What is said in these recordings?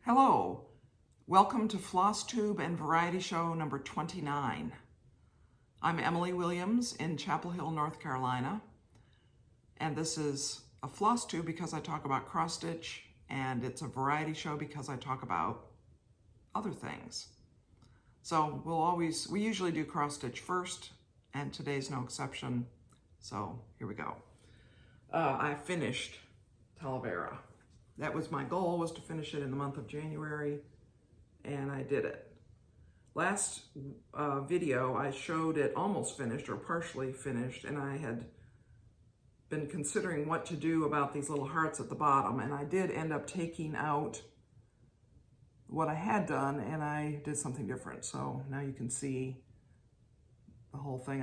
Hello, welcome to Flosstube and Variety Show number 29. I'm Emily Williams in Chapel Hill, North Carolina, and this is a Flosstube because I talk about cross stitch, and it's a variety show because I talk about other things. So we usually do cross stitch first, and today's no exception, so here we go. I finished Talavera. That was my goal, was to finish it in the month of January, and I did it. Last video, I showed it almost finished or partially finished, and I had been considering what to do about these little hearts at the bottom, and I did end up taking out what I had done, and I did something different. So now you can see the whole thing.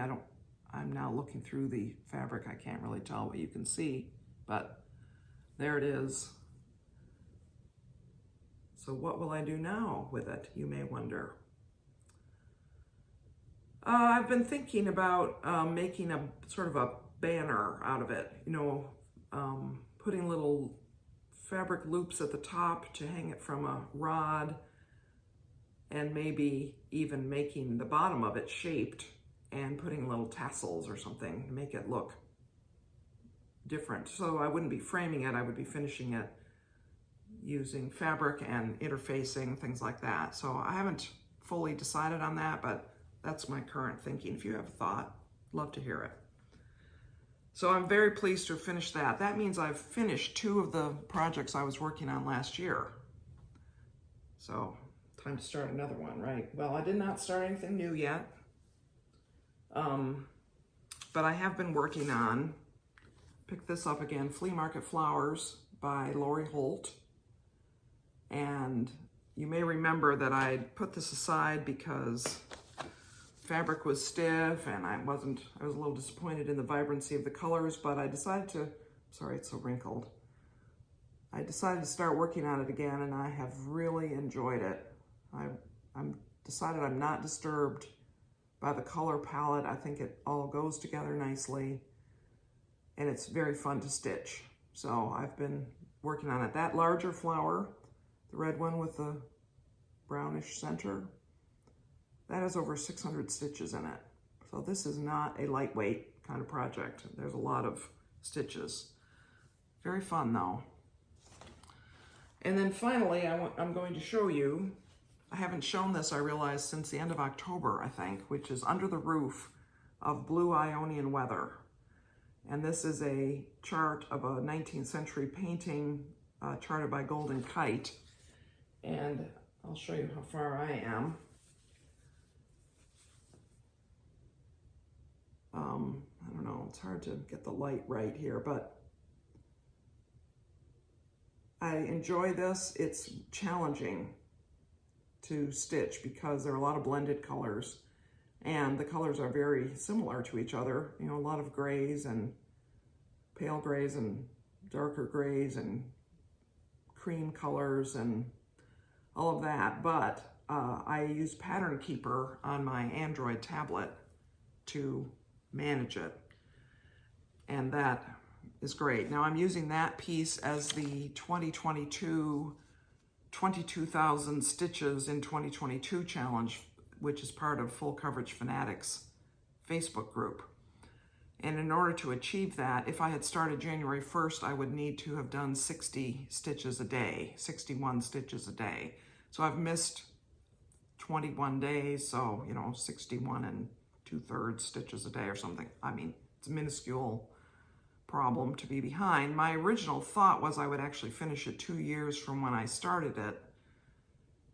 I'm now looking through the fabric. I can't really tell what you can see, but there it is. So what will I do now with it, you may wonder. I've been thinking about making a sort of a banner out of it, putting little fabric loops at the top to hang it from a rod, and maybe even making the bottom of it shaped and putting little tassels or something to make it look different. So I wouldn't be framing it, I would be finishing it using fabric and interfacing, things like that. So I haven't fully decided on that, but that's my current thinking. If you have a thought, love to hear it. So I'm very pleased to have finished that. That means I've finished 2 of the projects I was working on last year. So time to start another one, right? Well, I did not start anything new yet, but I have been working on, pick this up again, Flea Market Flowers by Holt. And you may remember that I put this aside because fabric was stiff and I was a little disappointed in the vibrancy of the colors, but I decided to, sorry, it's so wrinkled. I decided to start working on it again, and I have really enjoyed it. I'm decided I'm not disturbed by the color palette. I think it all goes together nicely, and it's very fun to stitch. So I've been working on it. That larger flower, the red one with the brownish center, that has over 600 stitches in it. So this is not a lightweight kind of project. There's a lot of stitches. Very fun though. And then finally, I'm going to show you, I haven't shown this, I realize, since the end of October, I think, which is Under the Roof of Blue Ionian Weather. And this is a chart of a 19th century painting charted by Kite. And I'll show you how far I am. I don't know, it's hard to get the light right here, but I enjoy this. It's challenging to stitch because there are a lot of blended colors, and the colors are very similar to each other. A lot of grays and pale grays and darker grays and cream colors and all of that, but I use Pattern Keeper on my Android tablet to manage it, and that is great. Now I'm using that piece as the 2022 22,000 stitches in 2022 challenge, which is part of Full Coverage Fanatics Facebook group. And in order to achieve that, if I had started January 1st, I would need to have done 60 stitches a day, 61 stitches a day. So I've missed 21 days, so 61 and 2/3 stitches a day or something. I mean, it's a minuscule problem to be behind. My original thought was I would actually finish it 2 years from when I started it,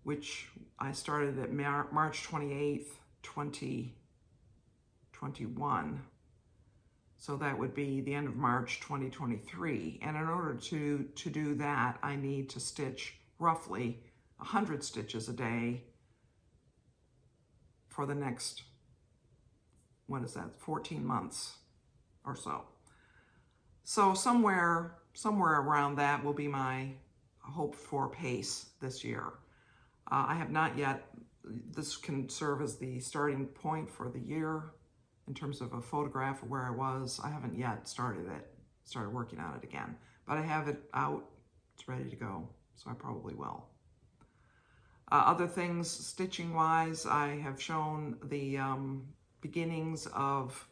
which I started at March 28th, 2021. So that would be the end of March 2023. And in order to do that, I need to stitch roughly 100 stitches a day for the next, 14 months or so. So somewhere around that will be my hoped for pace this year. I have not yet, this can serve as the starting point for the year in terms of a photograph of where I was. I haven't yet started working on it again, but I have it out, it's ready to go, so I probably will. Other things stitching wise, I have shown the beginnings of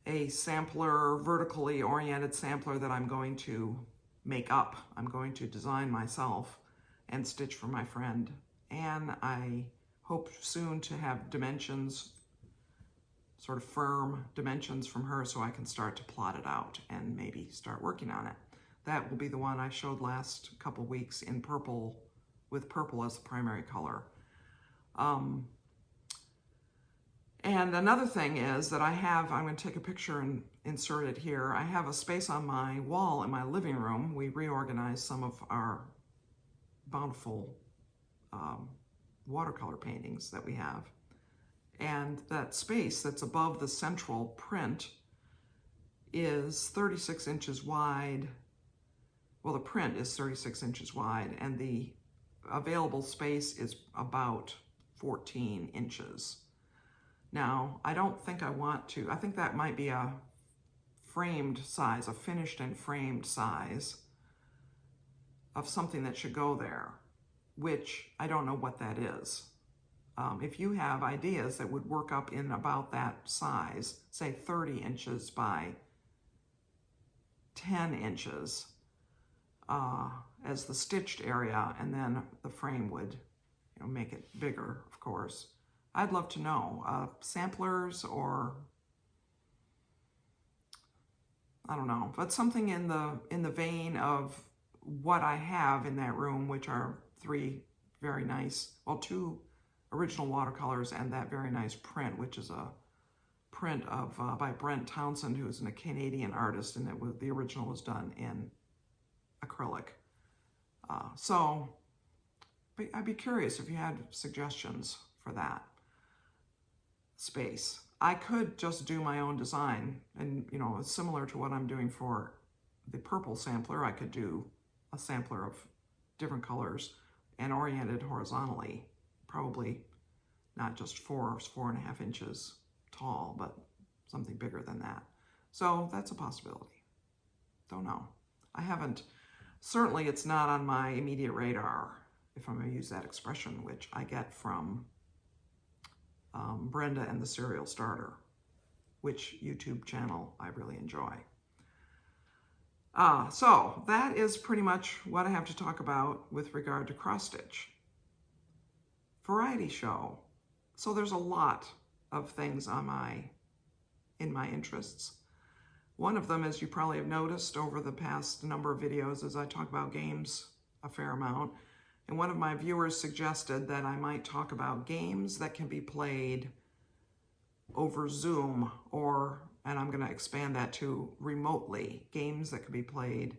a sampler, vertically oriented sampler that I'm going to make up. I'm going to design myself and stitch for my friend. And I hope soon to have dimensions, sort of firm dimensions from her, so I can start to plot it out and maybe start working on it. That will be the one I showed last couple weeks in purple, with purple as the primary color. And another thing is that I'm going to take a picture and insert it here. I have a space on my wall in my living room. We reorganized some of our bountiful watercolor paintings that we have. And that space that's above the central print is 36 inches wide. Well, the print is 36 inches wide, and the available space is about 14 inches. Now, I don't think I want to, I think that might be a framed size, a finished and framed size of something that should go there, which I don't know what that is. If you have ideas that would work up in about that size, say 30 inches by 10 inches as the stitched area, and then the frame would, make it bigger, of course. I'd love to know, samplers or, I don't know, but something in the vein of what I have in that room, which are 3 very nice, well, 2 original watercolors and that very nice print, which is a print of by Brent Townsend, who's a Canadian artist, and the original was done in acrylic. So I'd be curious if you had suggestions for that space. I could just do my own design, and similar to what I'm doing for the purple sampler, I could do a sampler of different colors and oriented horizontally, probably not just 4.5 inches tall, but something bigger than that. So that's a possibility. Don't know. I haven't, certainly it's not on my immediate radar, if I'm going to use that expression, which I get from Brenda and the Serial Starter, which YouTube channel I really enjoy. So that is pretty much what I have to talk about with regard to cross stitch. Variety show. So there's a lot of things in my interests. One of them, as you probably have noticed over the past number of videos, is I talk about games a fair amount. And one of my viewers suggested that I might talk about games that can be played over Zoom, and I'm going to expand that to remotely, games that can be played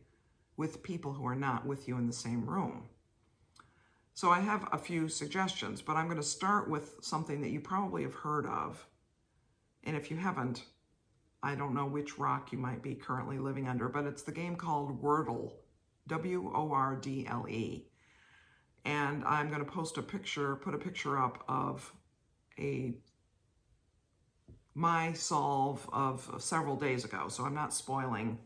with people who are not with you in the same room. So I have a few suggestions, but I'm going to start with something that you probably have heard of. And if you haven't, I don't know which rock you might be currently living under, but it's the game called Wordle, W-O-R-D-L-E. And I'm going to put a picture up of my solve of several days ago. So I'm not spoiling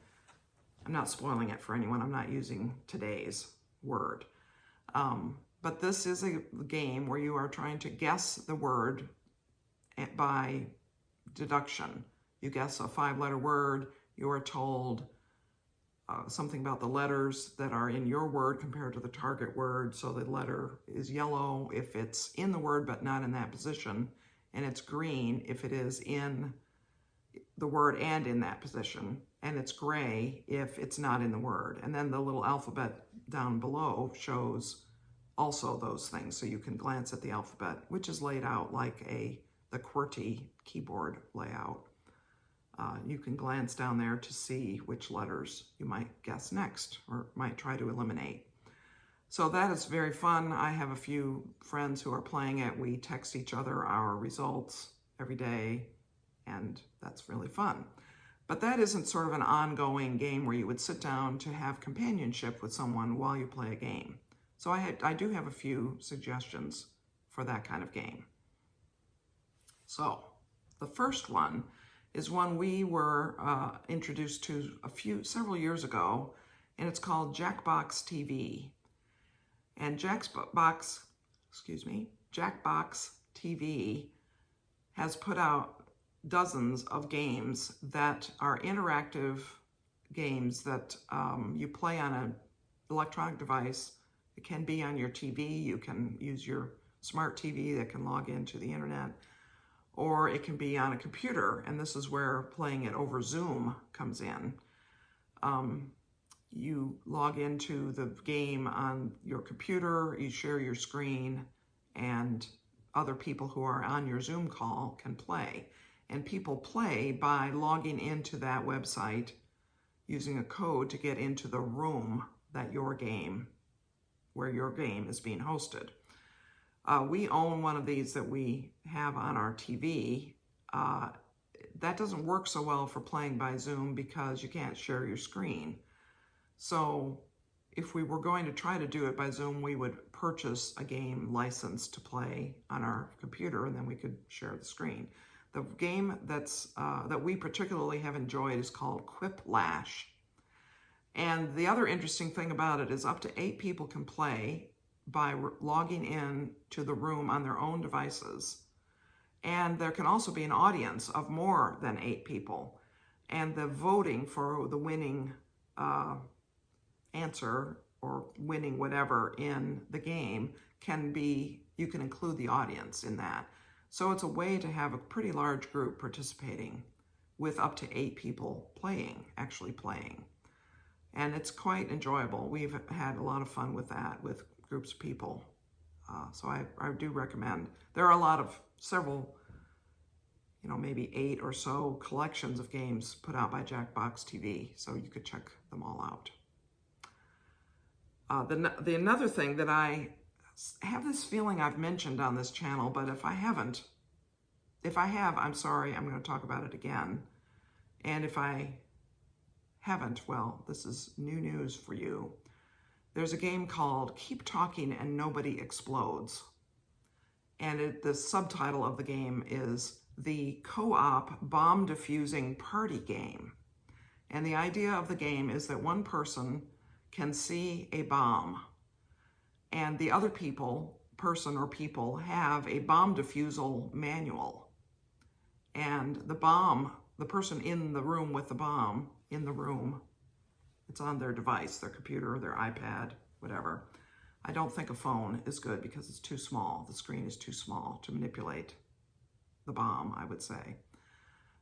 it for anyone. I'm not using today's word. But this is a game where you are trying to guess the word by deduction. You guess a 5-letter word. You are told something about the letters that are in your word compared to the target word. So the letter is yellow if it's in the word but not in that position, and it's green if it is in the word and in that position, and it's gray if it's not in the word. And then the little alphabet down below shows also those things, so you can glance at the alphabet, which is laid out like the QWERTY keyboard layout. You can glance down there to see which letters you might guess next or might try to eliminate. So that is very fun. I have a few friends who are playing it. We text each other our results every day, and that's really fun. But that isn't sort of an ongoing game where you would sit down to have companionship with someone while you play a game. So I do have a few suggestions for that kind of game. So the first one is one we were introduced to several years ago, and it's called Jackbox TV. And Jackbox Jackbox TV has put out dozens of games that are interactive games that you play on an electronic device. It can be on your TV. You can use your smart TV that can log into the internet, or it can be on a computer, and this is where playing it over Zoom comes in. You log into the game on your computer, you share your screen, and other people who are on your Zoom call can play. And people play by logging into that website using a code to get into the room that where your game is being hosted. We own one of these that we have on our TV. That doesn't work so well for playing by Zoom because you can't share your screen. So if we were going to try to do it by Zoom, we would purchase a game license to play on our computer, and then we could share the screen. The game that we particularly have enjoyed is called Quiplash. And the other interesting thing about it is up to 8 people can play by logging in to the room on their own devices. And there can also be an audience of more than 8 people. And the voting for the winning answer or winning whatever in the game can be, you can include the audience in that. So it's a way to have a pretty large group participating with up to 8 people actually playing. And it's quite enjoyable. We've had a lot of fun with that, with groups of people. So I do recommend. There are several, maybe 8 or so collections of games put out by Jackbox TV, so you could check them all out. Another thing that I have this feeling I've mentioned on this channel, but if I have, I'm sorry, I'm going to talk about it again. And if I haven't, well, this is new news for you. There's a game called Keep Talking and Nobody Explodes. And the subtitle of the game is the Co-op Bomb Defusing Party Game. And the idea of the game is that one person can see a bomb, and the other person or people have a bomb defusal manual. And the person in the room with the bomb, it's on their device, their computer, their iPad, whatever. I don't think a phone is good because it's too small. The screen is too small to manipulate the bomb, I would say.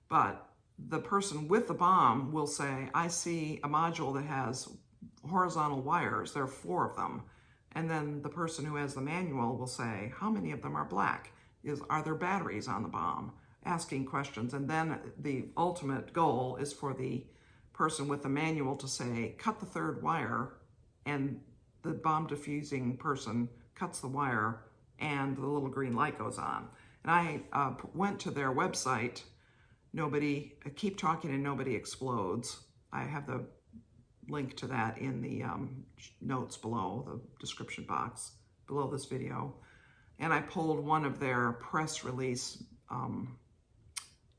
But the person with the bomb will say, I see a module that has horizontal wires. There are 4 of them. And then the person who has the manual will say, how many of them are black? Are there batteries on the bomb? Asking questions. And then the ultimate goal is for the person with the manual to say, cut the 3rd wire, and the bomb diffusing person cuts the wire and the little green light goes on. And I went to their website, Keep Talking and Nobody Explodes. I have the link to that in the notes below, the description box below this video. And I pulled one of their press release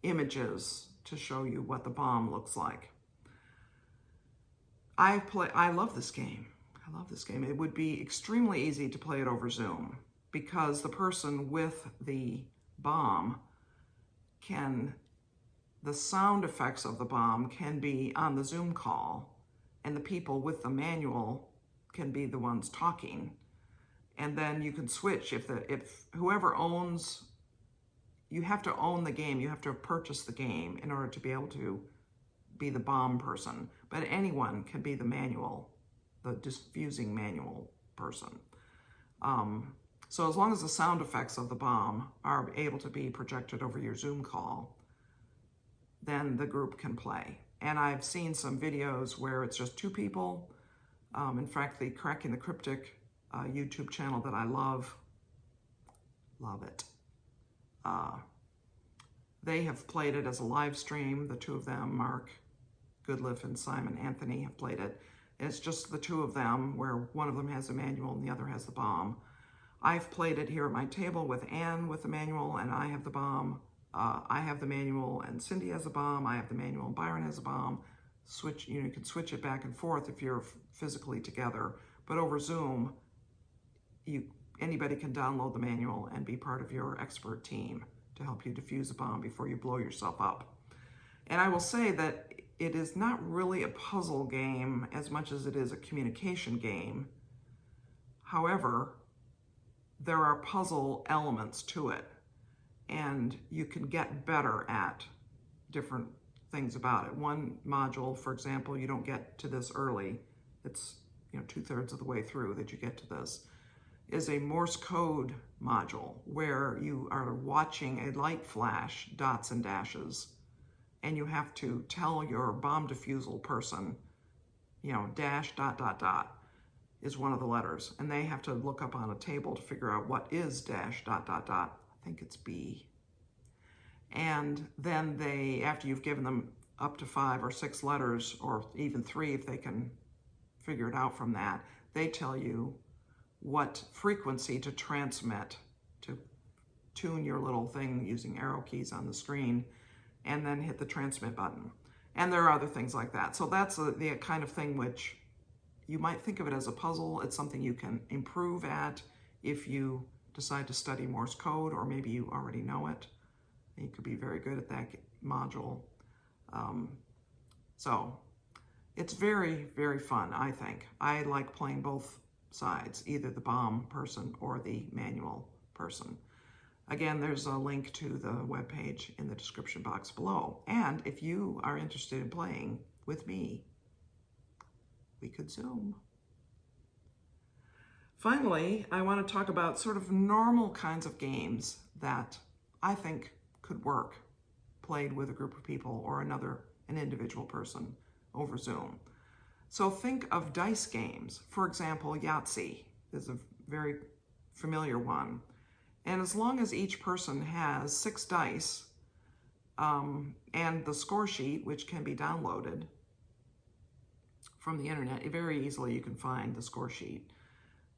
images to show you what the bomb looks like. I love this game. I love this game. It would be extremely easy to play it over Zoom because the person with the bomb the sound effects of the bomb can be on the Zoom call, and the people with the manual can be the ones talking. And then you can switch if whoever owns, you have to own the game, you have to purchase the game in order to be able to be the bomb person. But anyone can be the diffusing manual person. So as long as the sound effects of the bomb are able to be projected over your Zoom call, then the group can play. And I've seen some videos where it's just 2 people. In fact, the Cracking the Cryptic YouTube channel that I love it. They have played it as a live stream. The 2 of them, Mark Goodliff and Simon Anthony, have played it. It's just the 2 of them, where one of them has a manual and the other has the bomb. I've played it here at my table with Anne with the manual, and I have the bomb. I have the manual and Cindy has a bomb. I have the manual and Byron has a bomb. You can switch it back and forth if you're physically together. But over Zoom, anybody can download the manual and be part of your expert team to help you defuse a bomb before you blow yourself up. And I will say that it is not really a puzzle game as much as it is a communication game. However, there are puzzle elements to it, and you can get better at different things about it. One module, for example, you don't get to this early. It's 2/3 of the way through that you get to this, is a Morse code module where you are watching a light flash, dots and dashes, and you have to tell your bomb defusal person, dash, dot, dot, dot is one of the letters, and they have to look up on a table to figure out what is dash, dot, dot, dot. I think it's B. And then they, after you've given them up to 5 or 6 letters, or even 3 if they can figure it out from that, they tell you what frequency to transmit, to tune your little thing using arrow keys on the screen, and then hit the transmit button. And there are other things like that. So that's the kind of thing which you might think of it as a puzzle. It's something you can improve at if you decide to study Morse code, or maybe you already know it. You could be very good at that module. So it's very, very fun, I think. I like playing both sides, either the bomb person or the manual person. Again, there's a link to the webpage in the description box below. And if you are interested in playing with me, we could Zoom. Finally, I want to talk about sort of normal kinds of games that I think could work played with a group of people or an individual person over Zoom. So think of dice games. For example, Yatzhee is a very familiar one. And as long as each person has 6 dice and the score sheet, which can be downloaded from the internet, very easily you can find the score sheet.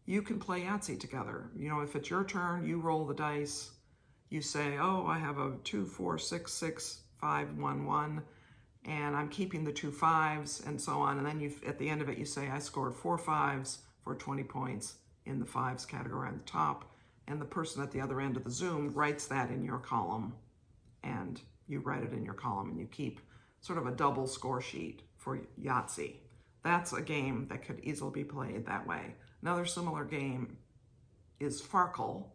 You can play Yatzhee together. If it's your turn, you roll the dice. You say, oh, I have a 2, 4, 6, 6, 5, 1, 1, and I'm keeping the 2 5s and so on. And then at the end of it, you say, I scored 4 5s for 20 points in the 5s category on the top. And the person at the other end of the Zoom writes that in your column, and you write it in your column, and you keep sort of a double score sheet for Yatzhee. That's a game that could easily be played that way. Another similar game is Farkle.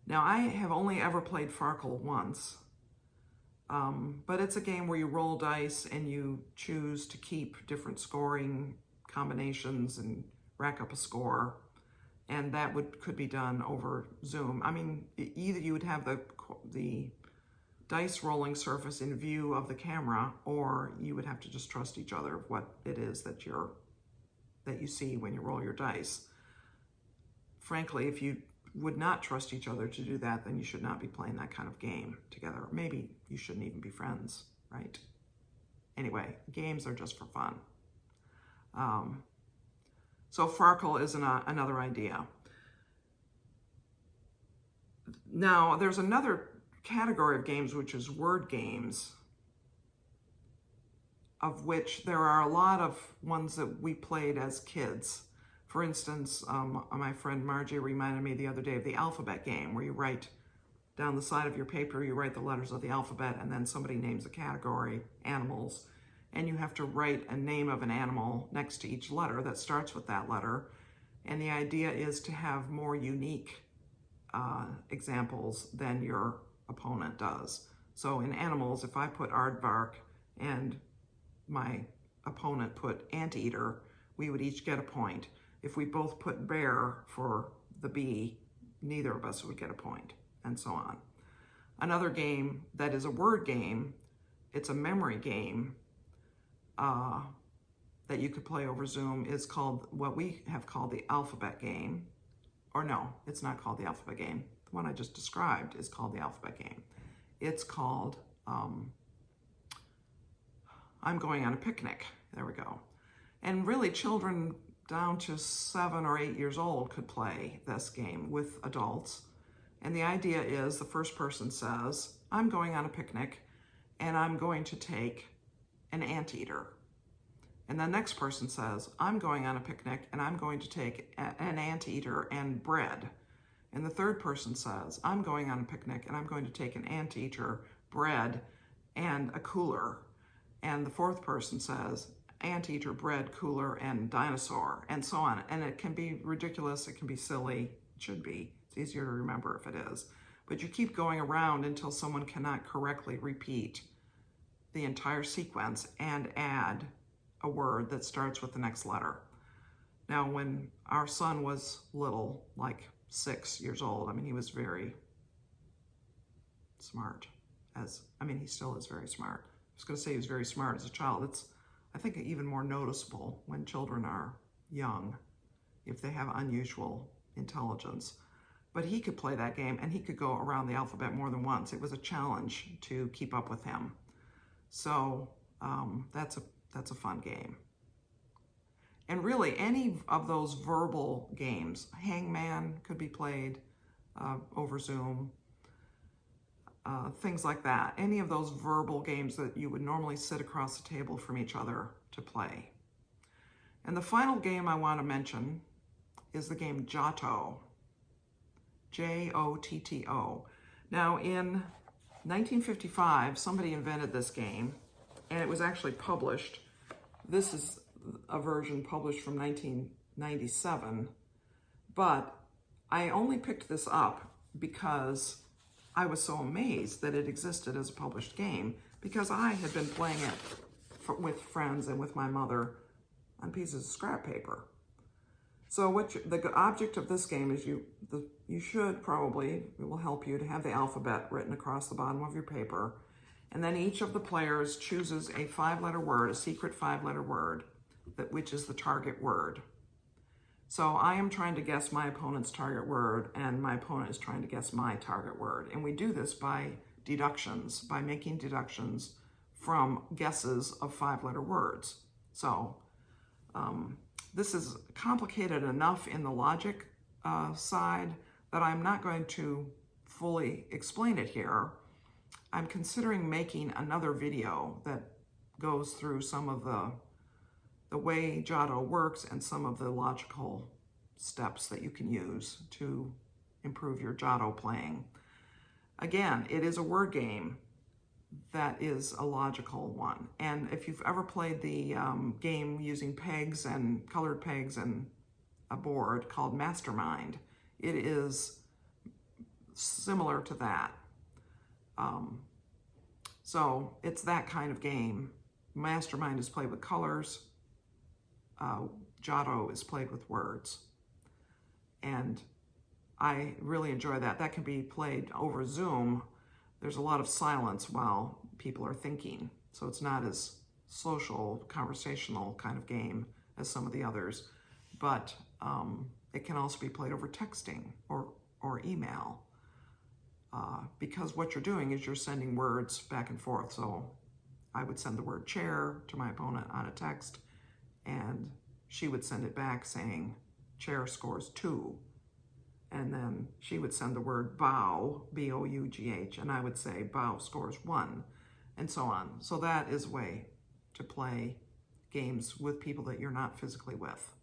Now, I have only ever played Farkle once, but it's a game where you roll dice and you choose to keep different scoring combinations and rack up a score. And that could be done over Zoom. I mean, either you would have the dice rolling surface in view of the camera, or you would have to just trust each other of what it is that you see when you roll your dice. Frankly, if you would not trust each other to do that, then you should not be playing that kind of game together. Maybe you shouldn't even be friends, right? Anyway, games are just for fun. So Farkle is another idea. Now, there's another category of games, which is word games, of which there are a lot of ones that we played as kids. For instance, my friend Margie reminded me the other day of the alphabet game, where you write down the side of your paper, you write the letters of the alphabet, and then somebody names a category, animals, and you have to write a name of an animal next to each letter that starts with that letter. And the idea is to have more unique examples than your opponent does. So in animals, if I put aardvark and my opponent put anteater, we would each get a point. If we both put bear for the bee, neither of us would get a point, and so on. Another game that is a word game, it's a memory game, that you could play over Zoom, is called, what we have called the alphabet game. Or no, it's not called the alphabet game. The one I just described is called the alphabet game. It's called I'm Going on a Picnic. There we go. And really, children down to 7 or 8 years old could play this game with adults. And the idea is the first person says, I'm going on a picnic and I'm going to take an anteater. And the next person says, I'm going on a picnic and I'm going to take an anteater and bread. And the third person says, I'm going on a picnic and I'm going to take an anteater, bread, and a cooler. And the fourth person says, anteater, bread, cooler, and dinosaur, and so on. And it can be ridiculous, it can be silly, it should be. It's easier to remember if it is. But you keep going around until someone cannot correctly repeat the entire sequence and add a word that starts with the next letter. Now, when our son was little, like 6 years old, I mean, he was very smart. He still is very smart. I was going to say he was very smart as a child. It's, I think, even more noticeable when children are young, if they have unusual intelligence. But he could play that game, and he could go around the alphabet more than once. It was a challenge to keep up with him. So that's a fun game. And really, any of those verbal games, Hangman could be played over Zoom, things like that. Any of those verbal games that you would normally sit across the table from each other to play. And the final game I want to mention is the game Jotto. Jotto. Now, in 1955, somebody invented this game, and it was actually published. This is a version published from 1997, but I only picked this up because I was so amazed that it existed as a published game, because I had been playing it with friends and with my mother on pieces of scrap paper. So the object of this game is you should probably, it will help you to have the alphabet written across the bottom of your paper, and then each of the players chooses a 5-letter word, a secret 5-letter word, which is the target word. So I am trying to guess my opponent's target word, and my opponent is trying to guess my target word. And we do this by deductions, by making deductions from guesses of 5-letter words. So this is complicated enough in the logic side that I'm not going to fully explain it here. I'm considering making another video that goes through some of the way Jotto works and some of the logical steps that you can use to improve your Jotto playing. Again, it is a word game that is a logical one. And if you've ever played the game using pegs and colored pegs and a board called Mastermind, it is similar to that. So it's that kind of game. Mastermind is played with colors. Jotto is played with words. And I really enjoy that. That can be played over Zoom. There's a lot of silence while people are thinking. So it's not as social, conversational kind of game as some of the others. But it can also be played over texting or email. Because what you're doing is you're sending words back and forth. So I would send the word chair to my opponent on a text, and she would send it back saying, chair scores 2. And then she would send the word bow, B-O-U-G-H, and I would say bow scores 1, and so on. So that is a way to play games with people that you're not physically with.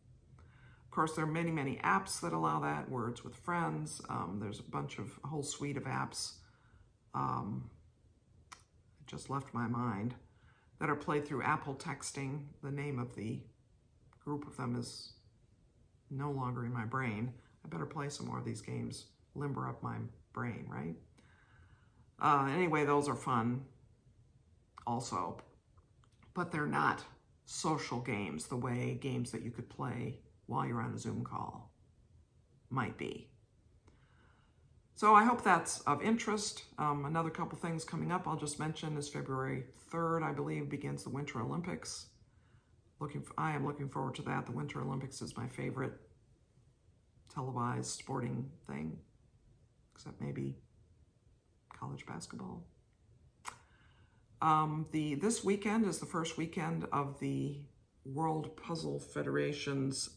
Of course, there are many, many apps that allow that, Words with Friends. There's a whole suite of apps, it just left my mind, that are played through Apple Texting. The name of the group of them is no longer in my brain. I better play some more of these games, limber up my brain, right? Anyway, those are fun also, but they're not social games the way games that you could play while you're on a Zoom call might be. So I hope that's of interest. Another couple things coming up I'll just mention is February 3rd, I believe, begins the Winter Olympics. I am looking forward to that. The Winter Olympics is my favorite televised sporting thing, except maybe college basketball. This weekend is the first weekend of the World Puzzle Federation's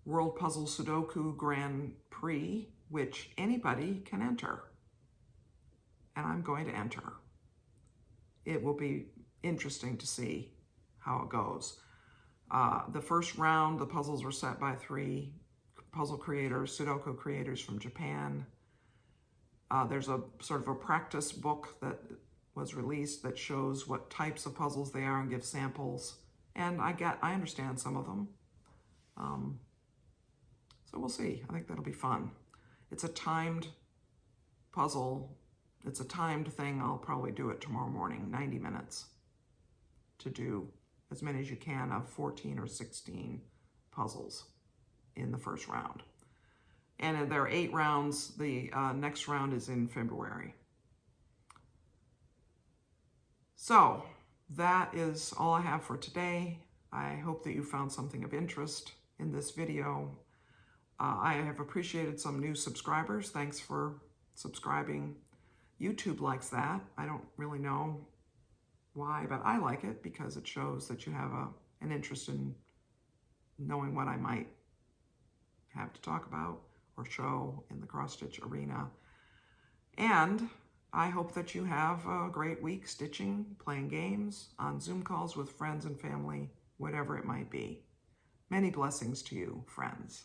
World Puzzle Sudoku Grand Prix, which anybody can enter. And I'm going to enter. It will be interesting to see how it goes. The first round, the puzzles were set by 3 puzzle creators, Sudoku creators from Japan. There's a sort of a practice book that was released that shows what types of puzzles they are and gives samples. And I understand some of them. So we'll see. I think that'll be fun. It's a timed puzzle. It's a timed thing. I'll probably do it tomorrow morning, 90 minutes, to do as many as you can of 14 or 16 puzzles in the first round. And there are 8 rounds. The next round is in February. So that is all I have for today. I hope that you found something of interest in this video. I have appreciated some new subscribers. Thanks for subscribing. YouTube likes that. I don't really know why, but I like it because it shows that you have an interest in knowing what I might have to talk about or show in the cross-stitch arena. And I hope that you have a great week stitching, playing games, on Zoom calls with friends and family, whatever it might be. Many blessings to you, friends.